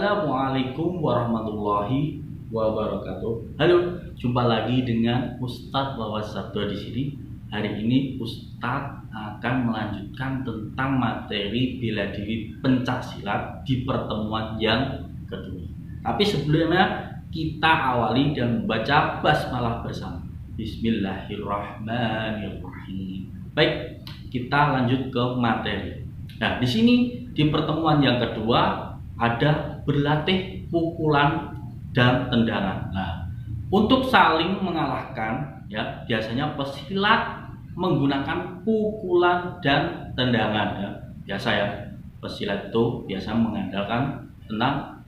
Assalamualaikum warahmatullahi wabarakatuh. Halo, jumpa lagi dengan Ustadz Wawas Sabdo di sini. Hari ini Ustadz akan melanjutkan tentang materi bela diri pencaksilat di pertemuan yang kedua. Tapi sebelumnya kita awali dan membaca basmalah bersama. Bismillahirrahmanirrahim. Baik, kita lanjut ke materi. Nah, di sini di pertemuan yang kedua ada berlatih pukulan dan tendangan. Nah, untuk saling mengalahkan ya, biasanya pesilat menggunakan pukulan dan tendangan ya. Biasa ya, pesilat itu biasa mengandalkan tentang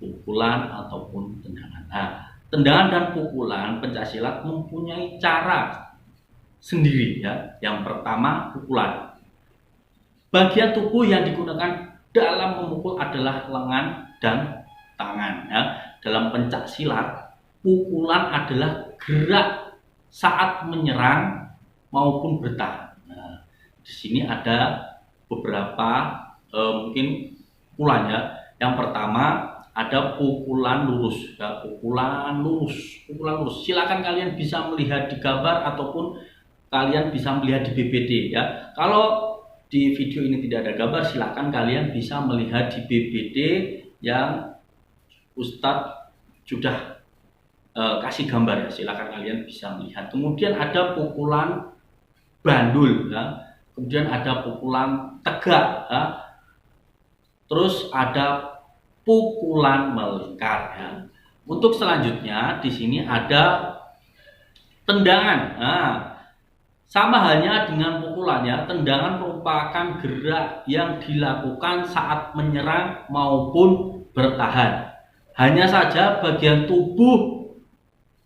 pukulan ataupun tendangan. Nah, tendangan dan pukulan pencaksilat mempunyai cara sendiri ya. Yang pertama, pukulan. Bagian tubuh yang digunakan dalam memukul adalah lengan dan tangan ya. Dalam pencaksilat, pukulan adalah gerak saat menyerang maupun bertahan. Nah, di sini ada beberapa mungkin pukulan ya. Yang pertama ada pukulan lurus ya, pukulan lurus. Silakan kalian bisa melihat di gambar ataupun kalian bisa melihat di BBD ya. Kalau di video ini tidak ada gambar, silakan kalian bisa melihat di BBD yang Ustadz sudah kasih gambar ya, silakan kalian bisa melihat. Kemudian ada pukulan bandul ya, kemudian ada pukulan tegak ya, terus ada pukulan melingkar ya. Untuk selanjutnya di sini ada tendangan. Nah, sama halnya dengan pukulannya, tendangan merupakan gerak yang dilakukan saat menyerang maupun bertahan. Hanya saja bagian tubuh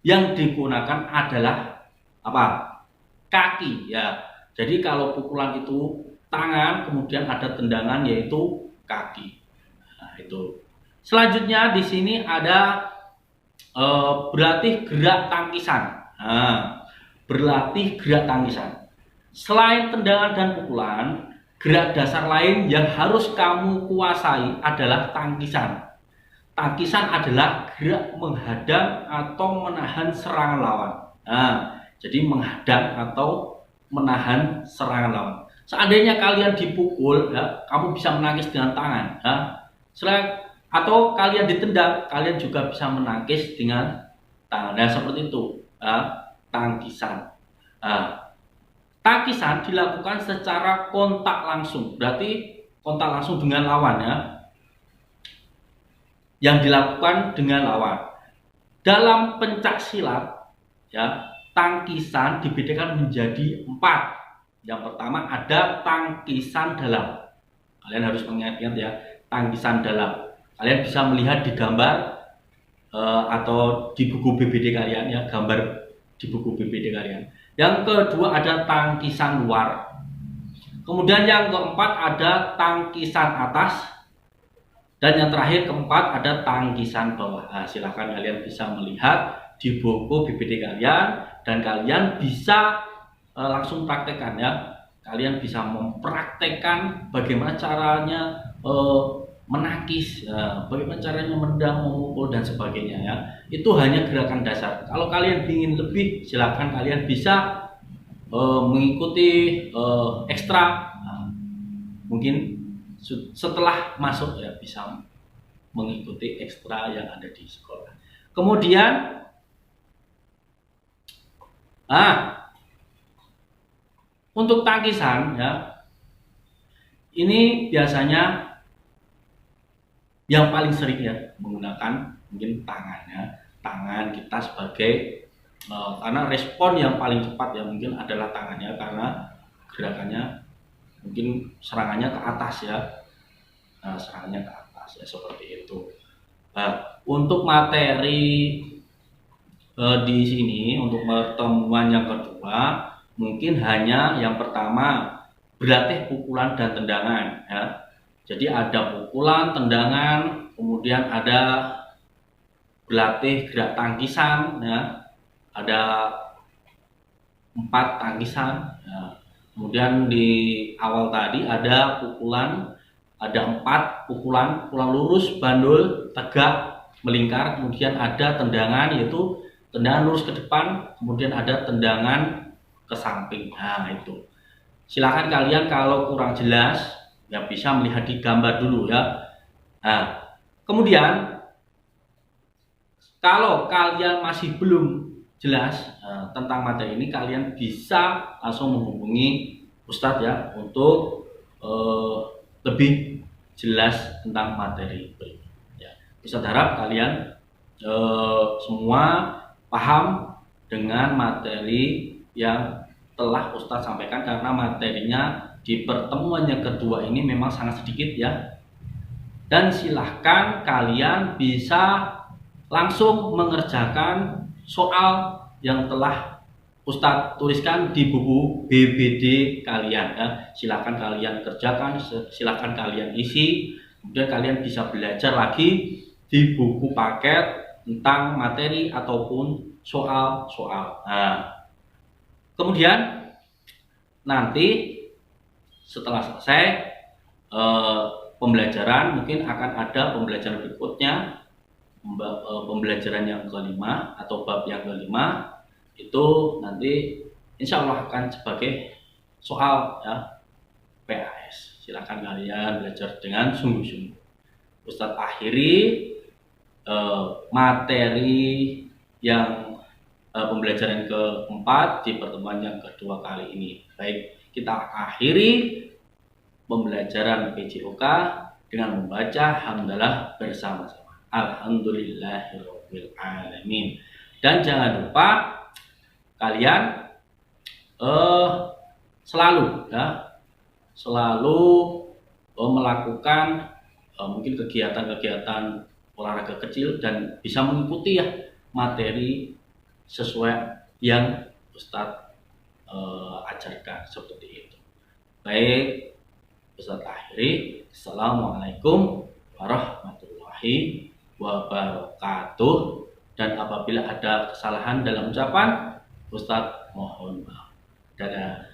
yang digunakan adalah apa? Kaki ya. Jadi kalau pukulan itu tangan, kemudian ada tendangan yaitu kaki. Nah, itu. Selanjutnya di sini ada berlatih gerak tangkisan. Nah, berlatih gerak tangkisan. Selain tendangan dan pukulan, gerak dasar lain yang harus kamu kuasai adalah tangkisan. Tangkisan adalah gerak menghadang atau menahan serangan lawan. Nah, jadi menghadang atau menahan serangan lawan. Seandainya kalian dipukul, ya, kamu bisa menangkis dengan tangan. Ya. Atau kalian ditendang, kalian juga bisa menangkis dengan tangan. Nah, seperti itu. Ya. Tangkisan. Tangkisan dilakukan secara kontak langsung, berarti kontak langsung dengan lawan ya. Yang dilakukan dengan lawan. Dalam pencaksilat ya, tangkisan dibedakan menjadi 4. Yang pertama ada tangkisan dalam. Kalian harus mengingat-ingat ya, tangkisan dalam. Kalian bisa melihat di gambar atau di buku BBD kalian ya, gambar di buku BBD kalian. Yang kedua ada tangkisan luar. Kemudian yang keempat ada tangkisan atas. Dan yang terakhir keempat ada tangkisan bawah. Nah, silahkan kalian bisa melihat di buku BBD kalian dan kalian bisa langsung praktekkan ya. Kalian bisa mempraktekkan bagaimana caranya menangkis, bagaimana caranya menendang, memukul dan sebagainya ya. Itu hanya gerakan dasar. Kalau kalian ingin lebih, silakan kalian bisa mengikuti ekstra. Mungkin setelah masuk ya bisa mengikuti ekstra yang ada di sekolah. Kemudian untuk tangkisan ya, ini biasanya yang paling sering ya menggunakan mungkin tangannya, tangan kita sebagai karena respon yang paling cepat ya mungkin adalah tangannya, karena gerakannya mungkin serangannya ke atas ya, serangannya ke atas ya, seperti itu. Untuk materi di sini untuk pertemuan yang kedua mungkin hanya yang pertama berlatih pukulan dan tendangan ya. Jadi ada pukulan, tendangan, kemudian ada berlatih gerak tangkisan, ya. Ada 4 tangkisan. Ya. Kemudian di awal tadi ada pukulan, ada 4 pukulan lurus, bandul, tegak, melingkar, kemudian ada tendangan, yaitu tendangan lurus ke depan, kemudian ada tendangan ke samping. Nah itu, silakan kalian kalau kurang jelas ya bisa melihat di gambar dulu ya. Nah kemudian kalau kalian masih belum jelas tentang materi ini, kalian bisa langsung menghubungi Ustadz ya untuk lebih jelas tentang materi berikut. Ya, Ustadz harap kalian semua paham dengan materi yang telah Ustadz sampaikan, karena materinya di pertemuan yang kedua ini memang sangat sedikit ya. Dan silahkan kalian bisa langsung mengerjakan soal yang telah Ustadz tuliskan di buku BBD kalian ya. Silahkan kalian kerjakan, silahkan kalian isi, kemudian kalian bisa belajar lagi di buku paket tentang materi ataupun soal-soal. Nah, kemudian nanti setelah selesai pembelajaran, mungkin akan ada pembelajaran berikutnya, pembelajaran yang kelima atau bab yang kelima, itu nanti insya Allah akan sebagai soal ya, PAS. Silakan kalian belajar dengan sungguh-sungguh. Ustadz akhiri materi yang pembelajaran keempat di pertemuan yang kedua kali ini. Baik, kita akhiri pembelajaran PJOK dengan membaca hamdalah bersama-sama. Alhamdulillahirabbil alamin. Dan jangan lupa kalian selalu melakukan mungkin kegiatan-kegiatan olahraga kecil dan bisa mengikuti ya materi sesuai yang Ustadz ajarkan seperti itu. Baik, Ustadz akhiri. Assalamualaikum warahmatullahi wabarakatuh. Dan apabila ada kesalahan dalam ucapan, Ustadz mohon maaf. Dadah.